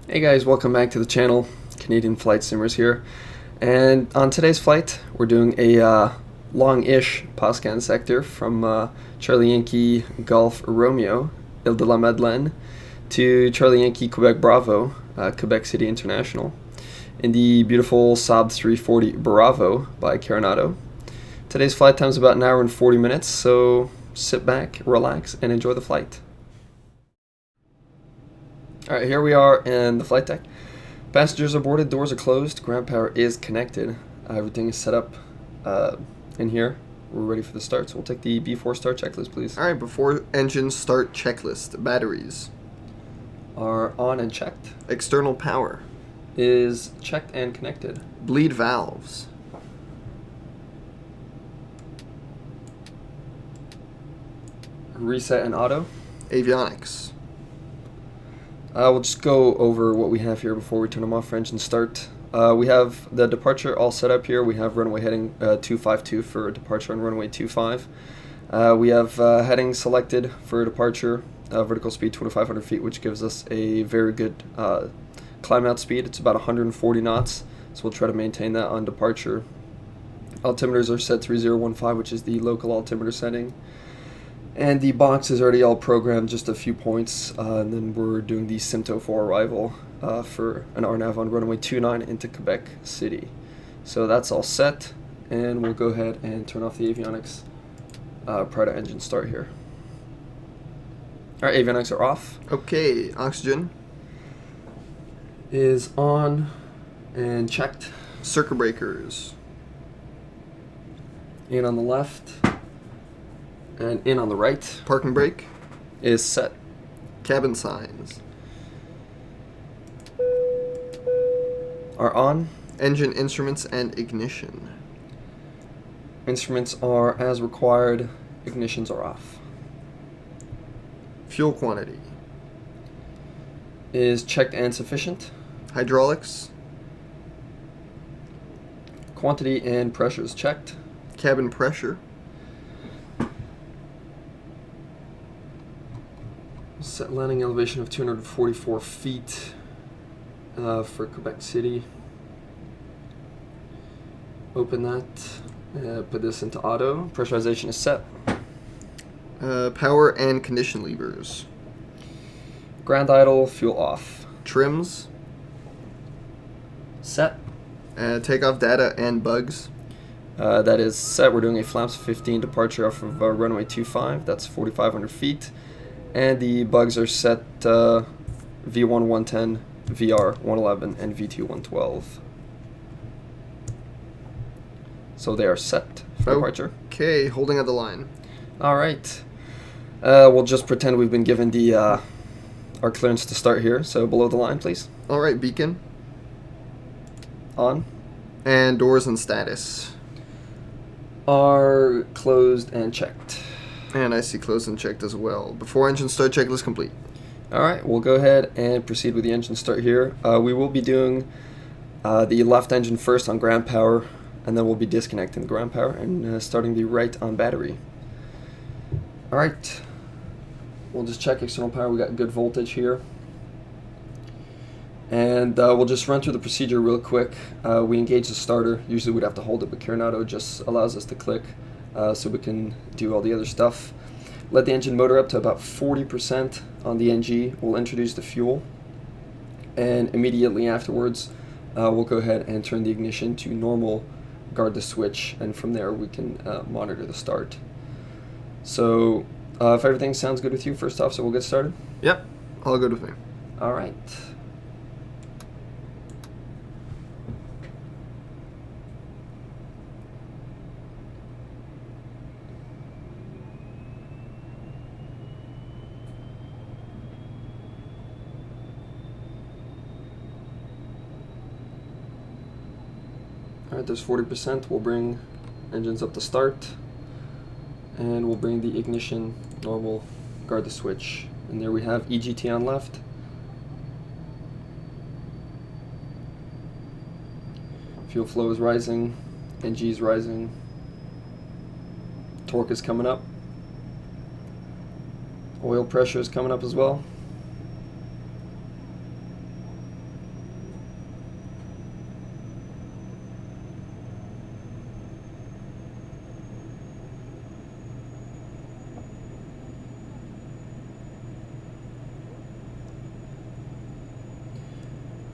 Hey guys, welcome back to the channel. Canadian Flight Simmers here. And on today's flight, we're doing a long-ish Pascan sector from Charlie Yankee Golf Romeo, Ile de la Madeleine, to Charlie Yankee Quebec Bravo, Quebec City International, in the beautiful Saab 340 Bravo by Carenado. Today's flight time is about an hour and 40 minutes, so sit back, relax, and enjoy the flight. Alright, here we are in the flight deck. Passengers are boarded, doors are closed, ground power is connected. Everything is set up in here. We're ready for the start, so we'll take the B4 start checklist, please. Alright, before engine start checklist. Batteries Are on and checked. external power, Is checked and connected. bleed valves, Reset and auto. avionics, We'll just go over what we have here before we turn them off for engine start. We have the departure all set up here. We have runway heading 252 for departure on runway 25. We have heading selected for departure, vertical speed 2,500 feet, which gives us a very good climb out speed. It's about 140 knots, so we'll try to maintain that on departure. Altimeters are set 3015, which is the local altimeter setting. And the box is already all programmed, just a few points, and then we're doing the Simto for arrival for an RNAV on runway 29 into Quebec City. So that's all set, and we'll go ahead and turn off the avionics prior to engine start here. Alright, avionics are off. okay, oxygen, Is on and checked. circuit breakers, In on the left, and in on the right. parking brake, Is set. cabin signs, Are on. engine instruments and ignition, Instruments are as required. Ignitions are off. fuel quantity, Is checked and sufficient. hydraulics, Quantity and pressure is checked. cabin pressure, Set landing elevation of 244 feet for Quebec City. Open that. Put this into auto. Pressurization is set. power and condition levers, Ground idle. Fuel off. trims, Set. takeoff data and bugs, That is set. We're doing a flaps 15 departure off of runway 25. That's 4,500 feet. And the bugs are set V1 110, VR 111, and V2 112. So they are set for departure. okay, holding at the line, All right. We'll just pretend we've been given the our clearance to start here. So below the line, please. alright, beacon, On. and doors and status. Are closed and checked. And I see closed and checked as well. Before engine start checklist complete. All right. We'll go ahead and proceed with the engine start here. We will be doing the left engine first on ground power, and then we'll be disconnecting the ground power and starting the right on battery. All right. We'll just check external power. We got good voltage here. And we'll just run through the procedure real quick. We engage the starter. Usually we'd have to hold it, but Carenado just allows us to click so we can do all the other stuff. Let the engine motor up to about 40% on the NG. We'll introduce the fuel. And immediately afterwards, we'll go ahead and turn the ignition to normal, guard the switch, and from there we can monitor the start. So if everything sounds good with you, first off, so we'll get started. Yep, all good with me. All right. All right, there's 40%. We'll bring engines up to start, and we'll bring the ignition normal, guard the switch. And there we have EGT on left. Fuel flow is rising, NG is rising, torque is coming up, oil pressure is coming up as well.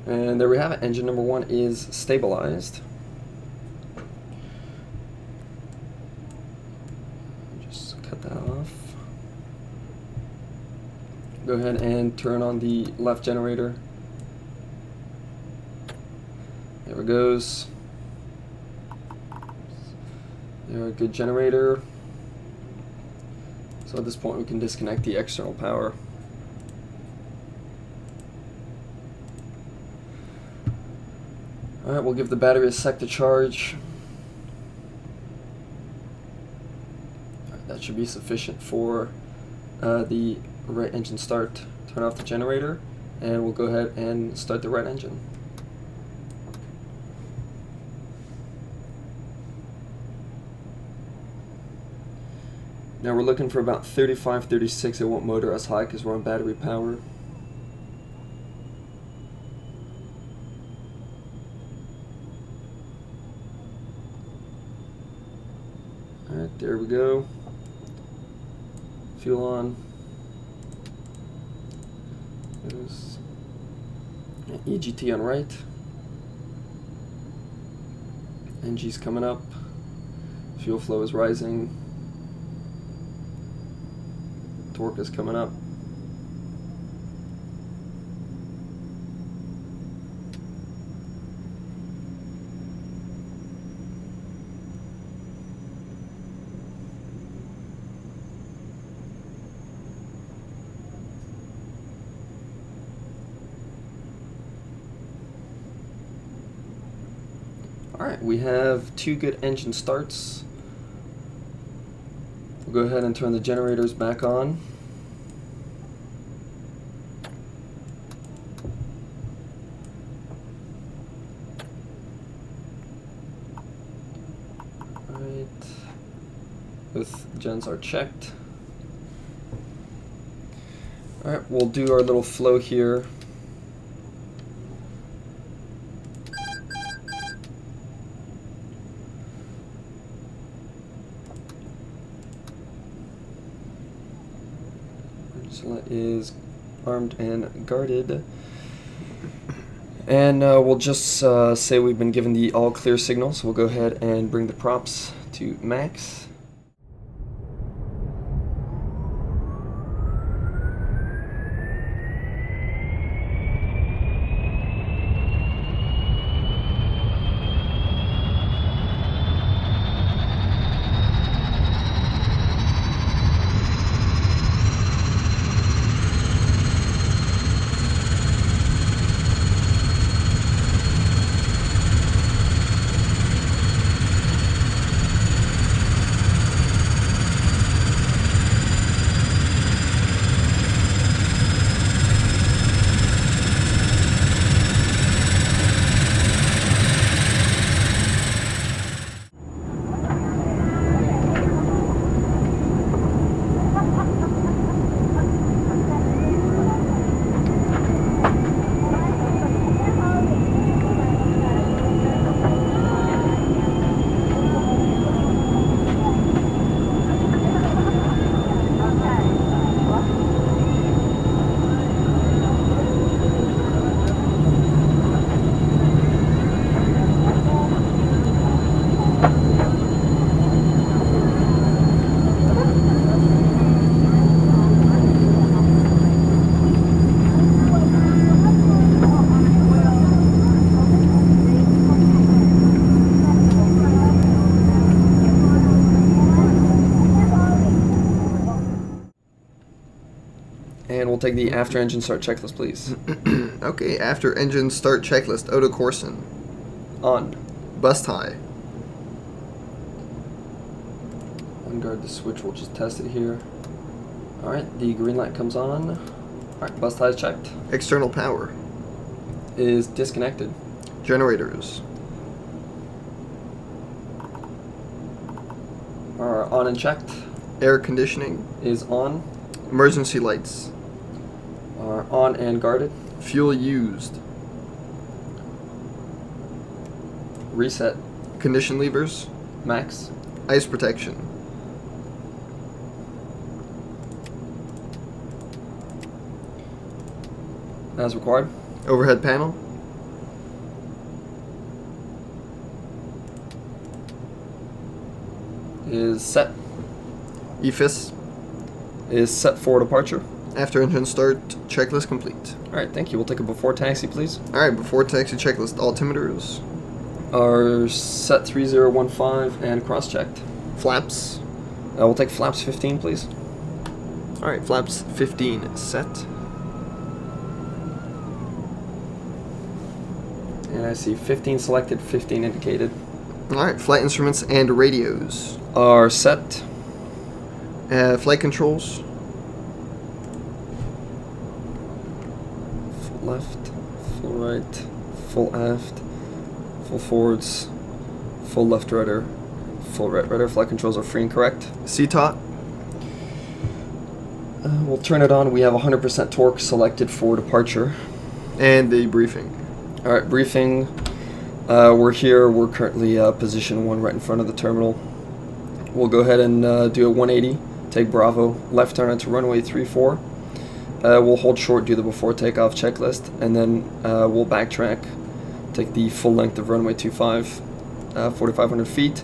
And there we have it. Engine number 1 is stabilized. Just cut that off. Go ahead and turn on the left generator. There it goes. There, a good generator. So at this point we can disconnect the external power. Alright, we'll give the battery a sec to charge. Alright, that should be sufficient for the right engine start. Turn off the generator and we'll go ahead and start the right engine. Now we're looking for about 35, 36. I won't motor as high because we're on battery power. Alright, there we go. Fuel on. There's EGT on right. NG's coming up. Fuel flow is rising. Torque is coming up. Alright, we have 2 good engine starts. We'll go ahead and turn the generators back on. Alright, both gens are checked. Alright, we'll do our little flow here. Is armed and guarded, and we'll just say we've been given the all clear signal, so we'll go ahead and bring the props to max. And we'll take the after engine start checklist, please. Okay, after engine start checklist. Auto Corson. On. Bust high. Unguard the switch, we'll just test it here. Alright, the green light comes on. Alright, bust high is checked. External power. Is disconnected. Generators. Are on and checked. Air conditioning. Is on. Emergency lights. Are on and guarded. Fuel used. Reset. Condition levers. Max. Ice protection. As required. Overhead panel. is set. EFIS. Is set for departure. After engine start, checklist complete. Alright, thank you. We'll take a before taxi, please. Alright, before taxi checklist, altimeters. Are set 3015 and cross-checked. Flaps. We'll take flaps 15, please. Alright, flaps 15 set. And I see 15 selected, 15 indicated. Alright, flight instruments and radios. Are set. Flight controls. Full left, full right, full aft, full forwards, full left rudder, full right rudder. Flight controls are free and correct. CTOT. We'll turn it on. We have 100% torque selected for departure. And the briefing. Alright, briefing. We're here. We're currently position 1 right in front of the terminal. We'll go ahead and do a 180. Take Bravo, left turn into runway 34. We'll hold short, do the before takeoff checklist, and then we'll backtrack, take the full length of runway 25, 4,500 feet.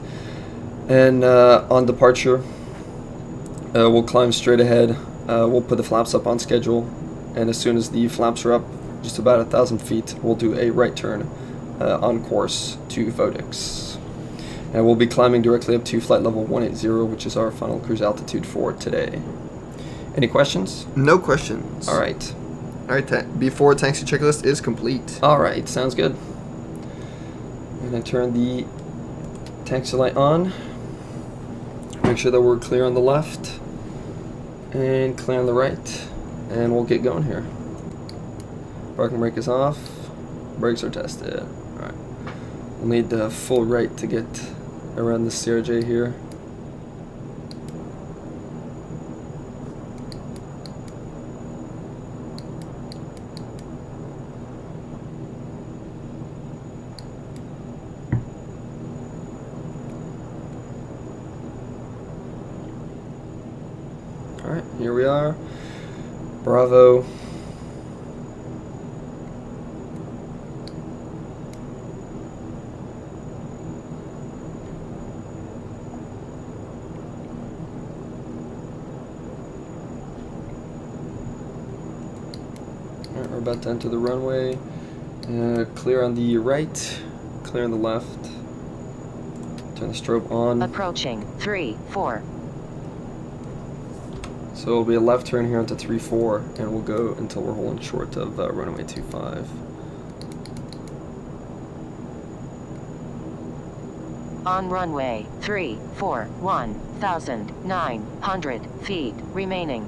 And on departure, we'll climb straight ahead. We'll put the flaps up on schedule, and as soon as the flaps are up, just about 1,000 feet, we'll do a right turn on course to Vodix. And we'll be climbing directly up to flight level 180, which is our final cruise altitude for today. Any questions? No questions. Alright. Alright, before taxi checklist is complete. Alright, sounds good. I'm going to turn the taxi light on. Make sure that we're clear on the left and clear on the right. And we'll get going here. Parking brake is off. Brakes are tested. Alright. We'll need the full right to get around the CRJ here. Alright, here we are. Bravo. Alright, we're about to enter the runway. Clear on the right, clear on the left. Turn the strobe on. Approaching 3-4. So it'll be a left turn here onto 3-4, and we'll go until we're holding short of runway 25. On runway 34, 1,900 feet remaining.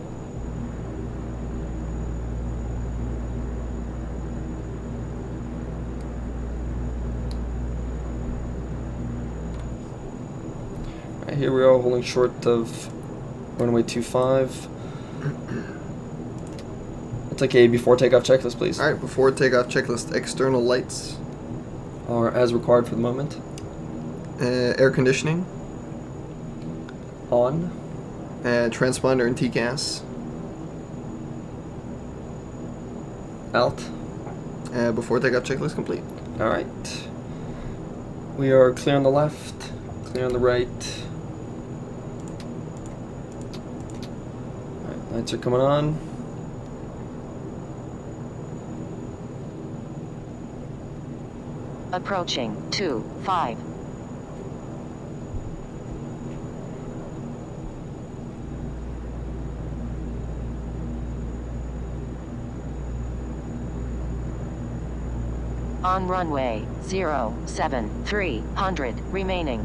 Right, here we are holding short of runway 25. I'll take a before takeoff checklist, please. Alright, before takeoff checklist, external lights. Are as required for the moment. Air conditioning. On. Transponder and TCAS. Out. Before takeoff checklist complete. Alright. We are clear on the left, clear on the right. Alright, lights are coming on. Approaching 2-5. On runway 07, 300 remaining.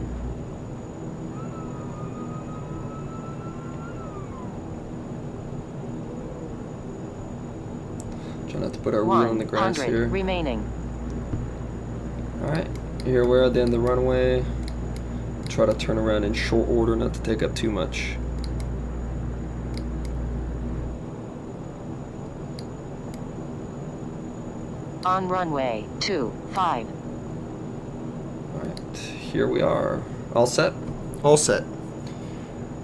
Try not to put our wheel on the grass 100 here. remaining. Alright, here we're at the end of the runway. Try to turn around in short order, not to take up too much. On runway 25. Alright, here we are. All set? All set.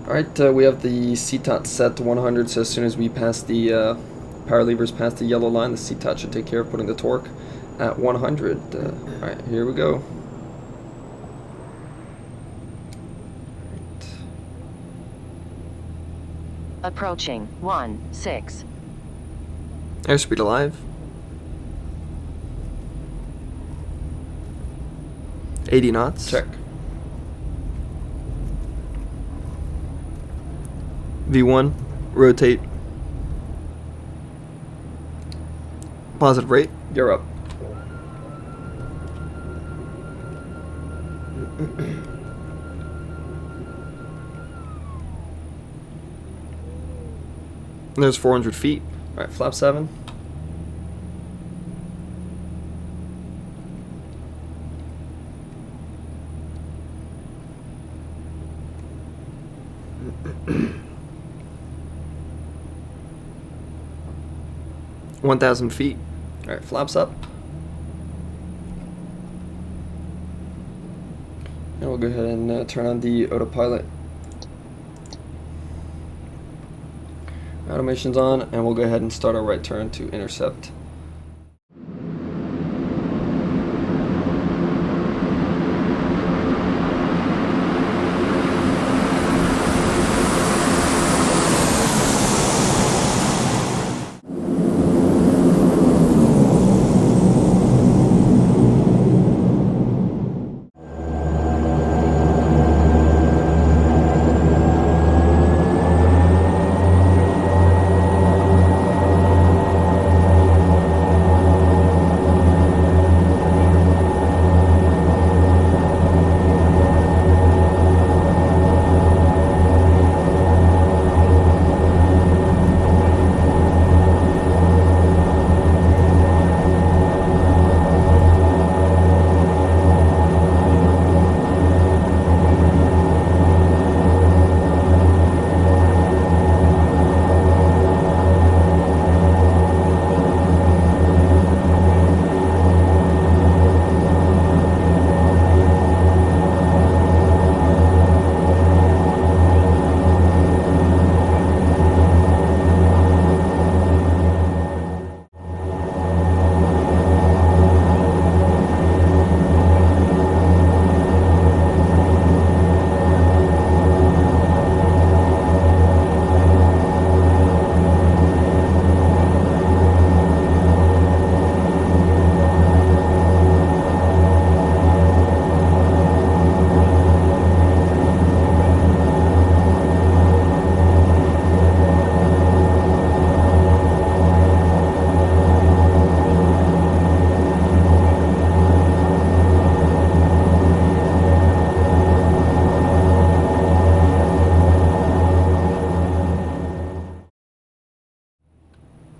Alright, we have the CTOT set to 100, so as soon as we pass the power levers past the yellow line, the CTOT should take care of putting the torque at 100. Alright, here we go. Right. Approaching 16. Airspeed alive. 80 knots. Check. V1, rotate. Positive rate. You're up. There's 400 feet. All right, flap 7. $1,000 feet. All right, flaps up. And we'll go ahead and turn on the autopilot. Automation's on, and we'll go ahead and start our right turn to intercept.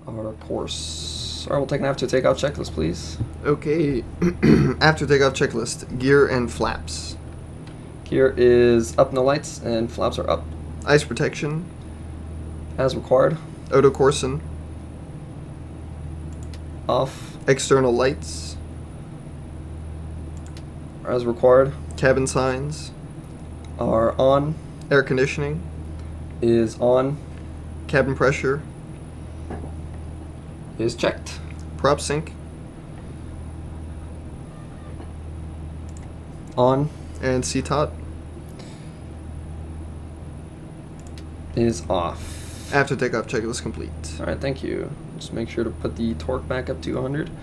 Our course. All right, we'll take an after takeoff checklist, please. Okay. After takeoff checklist. Gear and flaps. Gear is up in the lights, and flaps are up Ice protection. as required. Auto Corson. Off External lights. as required. Cabin signs. Are on. Air conditioning. Is on. Cabin pressure. Is checked. Prop sync. On. And CTOT. Is off. After takeoff checklist complete. All right, thank you. Just make sure to put the torque back up to 100. And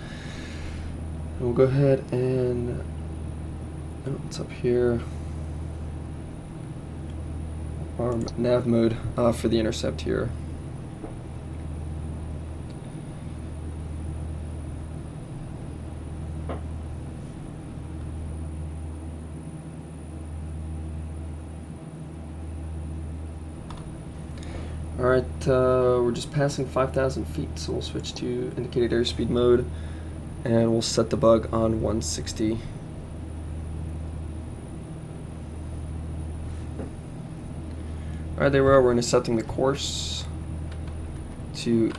we'll go ahead and, oh, it's up here. Our nav mode for the intercept here. Alright, we're just passing 5,000 feet, so we'll switch to indicated airspeed mode, and we'll set the bug on 160. Alright, there we are. We're intercepting the course to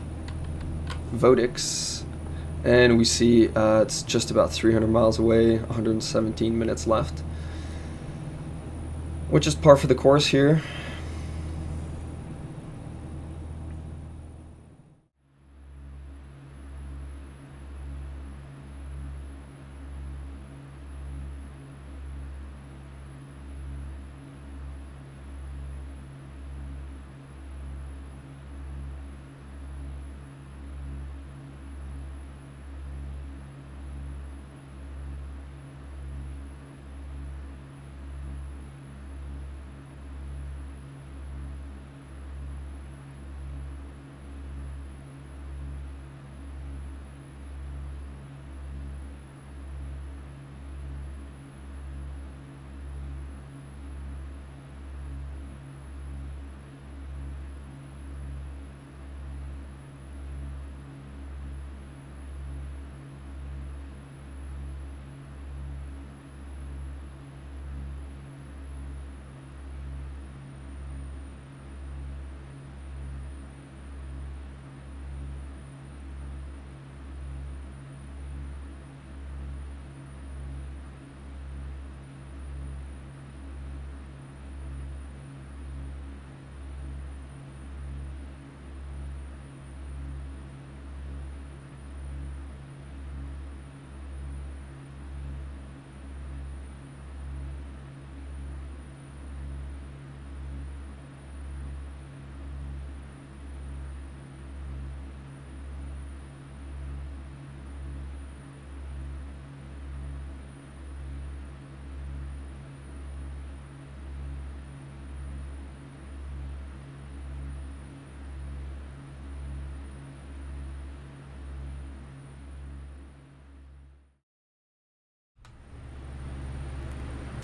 Vodix, and we see it's just about 300 miles away, 117 minutes left, which is par for the course here.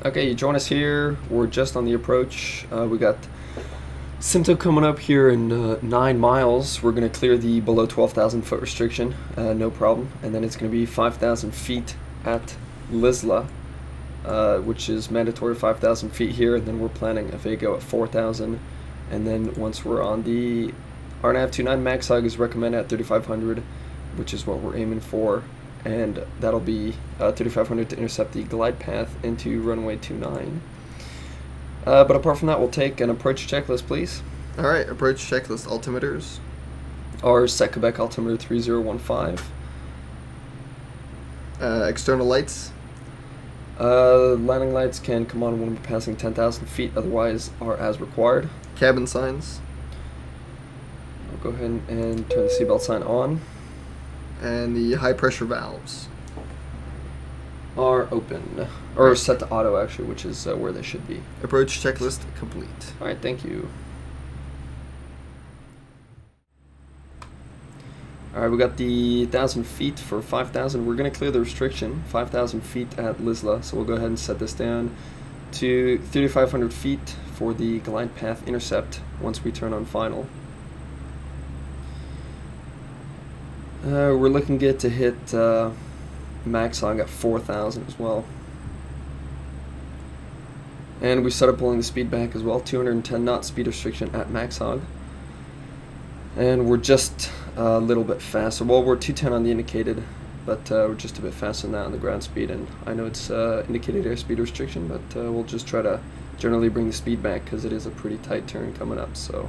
Okay, you join us here. We're just on the approach. We got Simto coming up here in 9 miles. We're going to clear the below 12,000 foot restriction, no problem. And then it's going to be 5,000 feet at Lisla, which is mandatory 5,000 feet here. And then we're planning a VAGO at 4,000. And then once we're on the RNAV 29, max hug is recommended at 3,500, which is what we're aiming for. And that'll be 3,500 to intercept the glide path into runway 29. But apart from that, we'll take an approach checklist, please. All right, approach checklist altimeters. Our set Quebec altimeter 3015. External lights. Landing lights can come on when we're passing 10,000 feet, otherwise are as required. Cabin signs. I'll go ahead and turn the seatbelt sign on. And the high pressure valves. Are open, or set to auto actually, which is where they should be. Approach checklist complete. All right, thank you. All right, we got the 1,000 feet for 5,000. We're gonna clear the restriction, 5,000 feet at Lisla. So we'll go ahead and set this down to 3,500 feet for the glide path intercept once we turn on final. We're looking good to hit max hog at 4,000 as well. And we started pulling the speed back as well, 210 knot speed restriction at max hog. And we're just a little bit faster. Well, we're 210 on the indicated, but we're just a bit faster than that on the ground speed. And I know it's indicated airspeed restriction, but we'll just try to generally bring the speed back because it is a pretty tight turn coming up. So.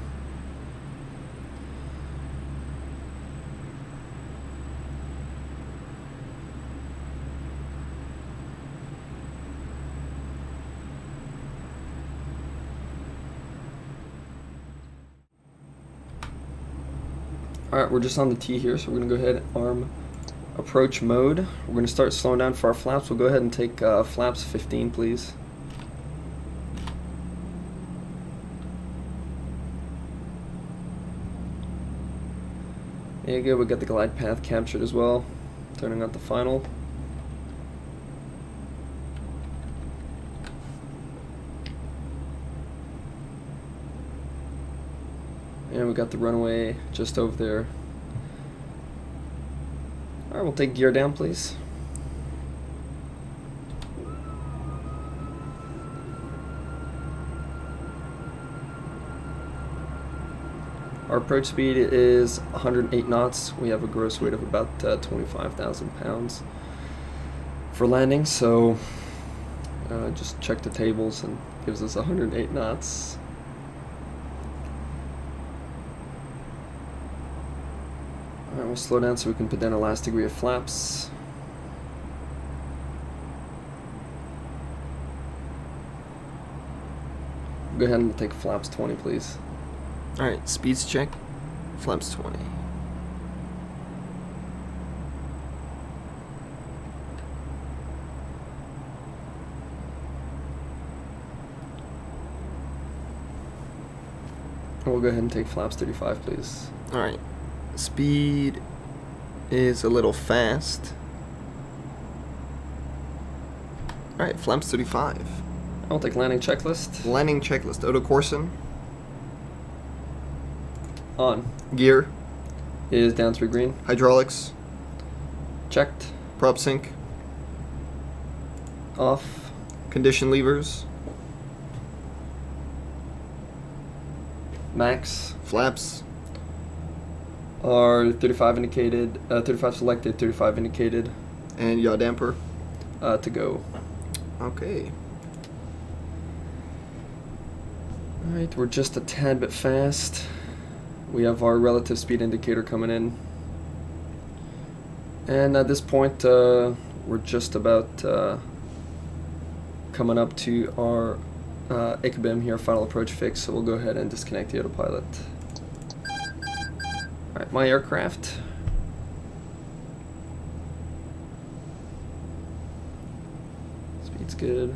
Alright, we're just on the T here, so we're going to go ahead and arm approach mode. We're going to start slowing down for our flaps. We'll go ahead and take flaps 15, please. There you go, we got the glide path captured as well. Turning out the final. And we got the runway just over there. Alright, we'll take gear down, please. Our approach speed is 108 knots. We have a gross weight of about 25,000 pounds for landing, so just check the tables and gives us 108 knots. Alright, we'll slow down so we can put down a last degree of flaps. Go ahead and take flaps 20, please. Alright, speeds check. Flaps 20. We'll go ahead and take flaps 35, please. Alright. Speed is a little fast. Alright, flaps 35. I'll take landing checklist. Landing checklist. Auto Corson. On. Gear. Is down 3 green. Hydraulics. Checked. Prop sync. Off. Condition levers. Max. Flaps. Are 35 indicated, 35 selected, 35 indicated. And yaw damper. To go. Okay. Alright, we're just a tad bit fast. We have our relative speed indicator coming in. And at this point, we're just about coming up to our ICBIM here, final approach fix, so we'll go ahead and disconnect the autopilot. Alright, my aircraft. Speed's good.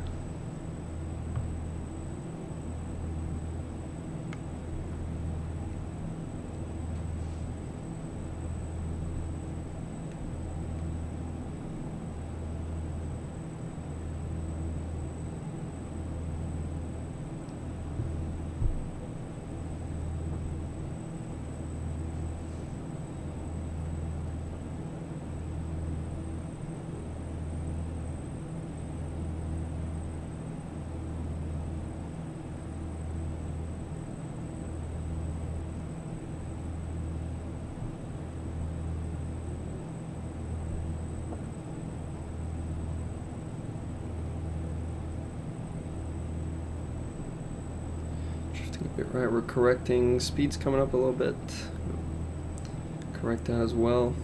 Right, we're correcting. Speed's coming up a little bit. Correct that as well.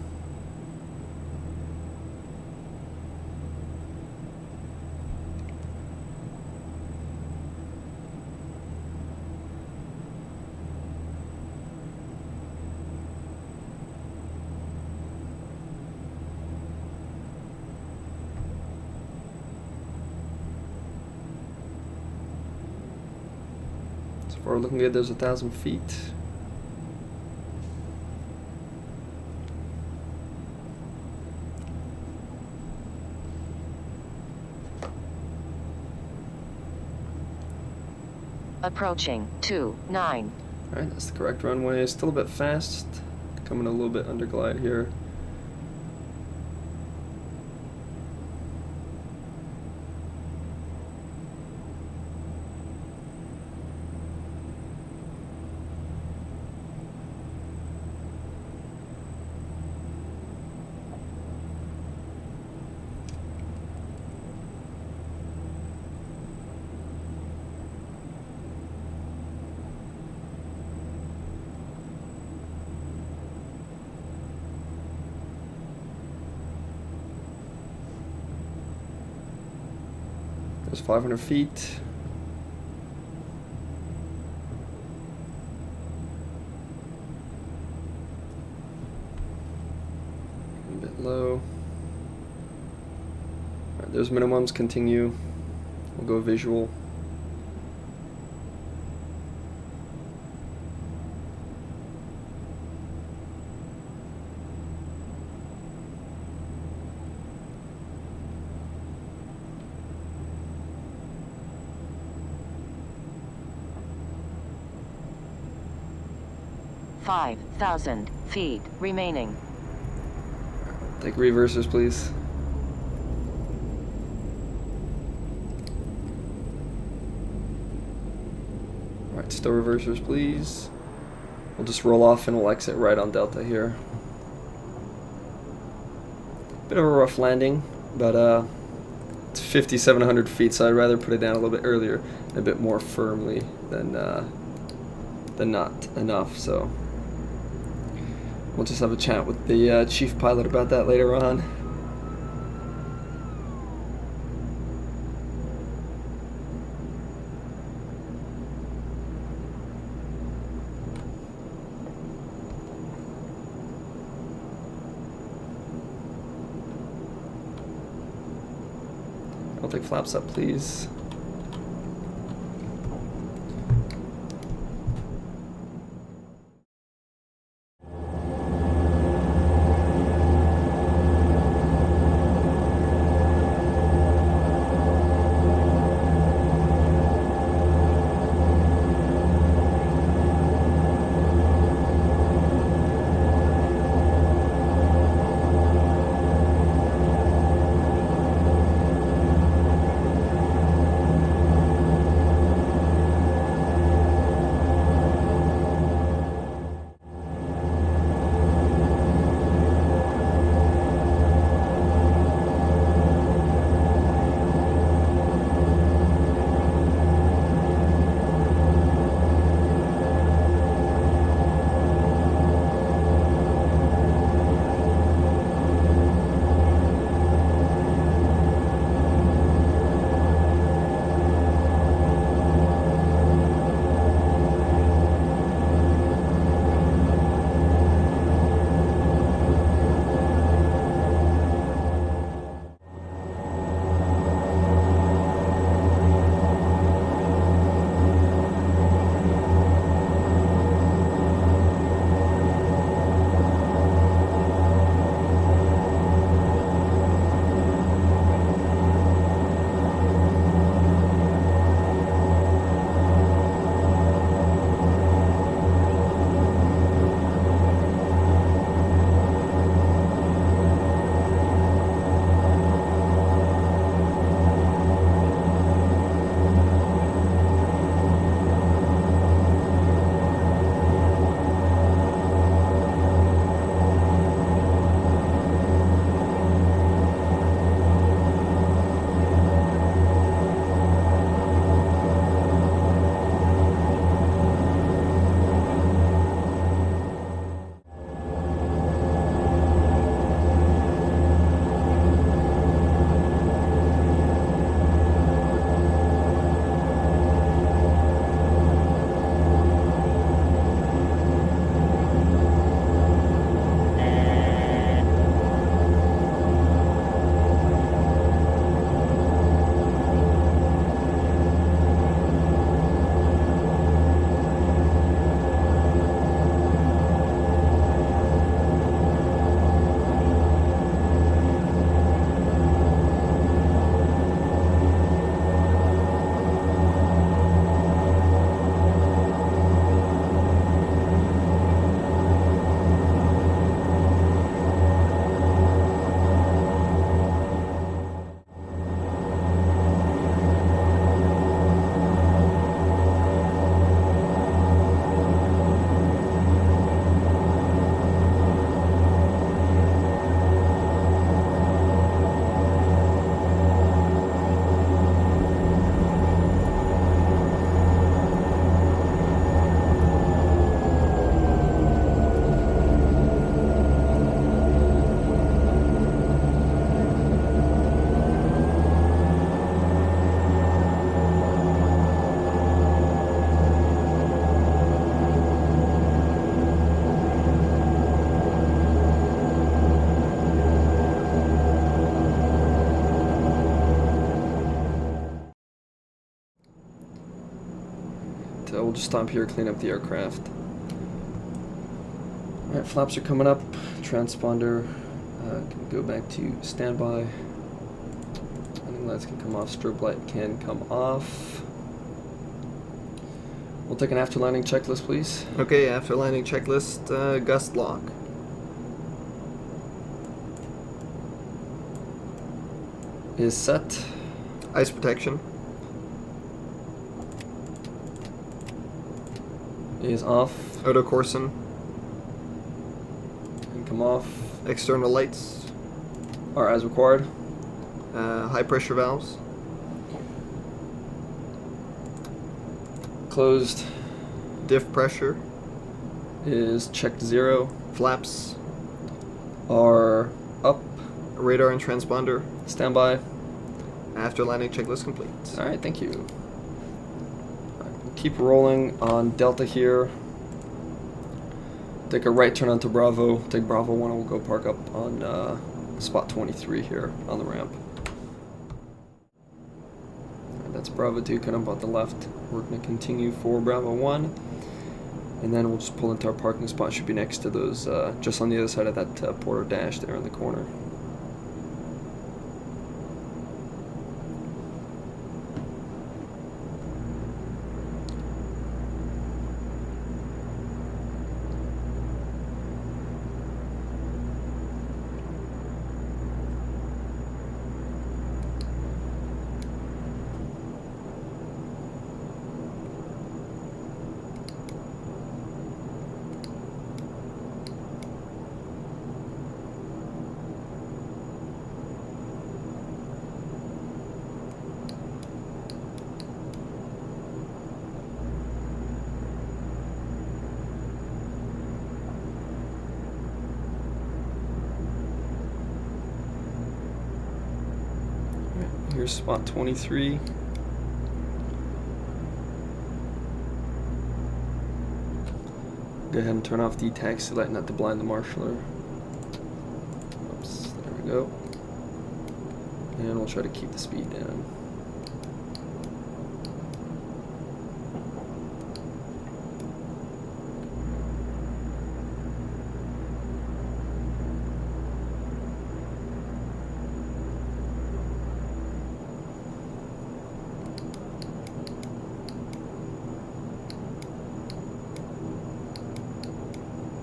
So far looking good, there's 1,000 feet. Approaching 29. Alright, that's the correct runway. Still a bit fast. Coming a little bit under glide here. There's 500 feet. A bit low. Alright, there's minimums, continue. We'll go visual. Five 5,000 feet remaining. Take reversers, please. Alright, still reversers, please. We'll just roll off and we'll exit right on Delta here. Bit of a rough landing, but it's 5,700 feet, so I'd rather put it down a little bit earlier and a bit more firmly than not enough. So we'll just have a chat with the chief pilot about that later on. I'll take flaps up, please. we'll just stop here, clean up the aircraft. Alright, flaps are coming up. Transponder can go back to standby. Landing lights can come off. Strobe light can come off. We'll take an after landing checklist, please. Okay, after landing checklist, gust lock. Is set. Ice protection. Is off. Autocorson. Can come off. External lights. Are as required. High pressure valves. Closed. Diff pressure. Is checked 0. Flaps. Are up. Radar and transponder. Standby. After landing checklist complete. Alright, thank you. Alright, we'll keep rolling on Delta here. Take a right turn onto Bravo. Take Bravo 1 and we'll go park up on spot 23 here on the ramp. Alright, that's Bravo 2 coming up on the left. We're going to continue for Bravo 1. And then we'll just pull into our parking spot. Should be next to those, just on the other side of that porter dash there in the corner. Here's spot 23. Go ahead and turn off the taxi light, not to blind the marshaller. Oops, there we go. And we'll try to keep the speed down.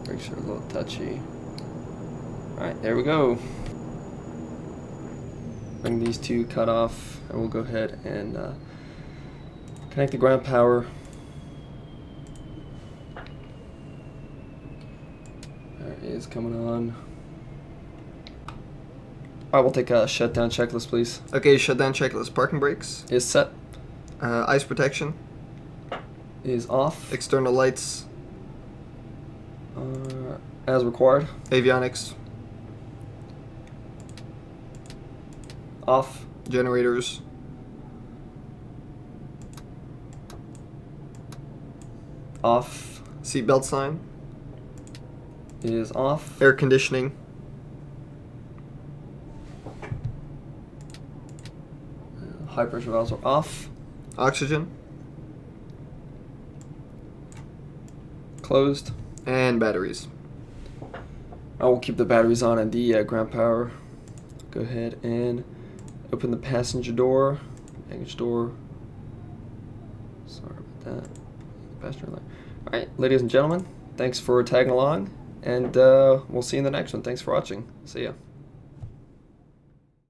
Brakes are a little touchy. Alright, there we go. Bring these two cut off, and we'll go ahead and connect the ground power. There it is coming on. Alright, we'll take a shutdown checklist, please. Okay, shutdown checklist. Parking brakes. Is set. Ice protection. Is off. External lights. As required. Avionics. Off. Generators. Off. Seatbelt sign. Is off. Air conditioning. High pressure valves are off. Oxygen. Closed. And batteries. I will keep the batteries on and the ground power. Go ahead and open the passenger door, baggage door. Sorry about that. Passenger light. All right, ladies and gentlemen, thanks for tagging along, and we'll see you in the next one. Thanks for watching. See ya.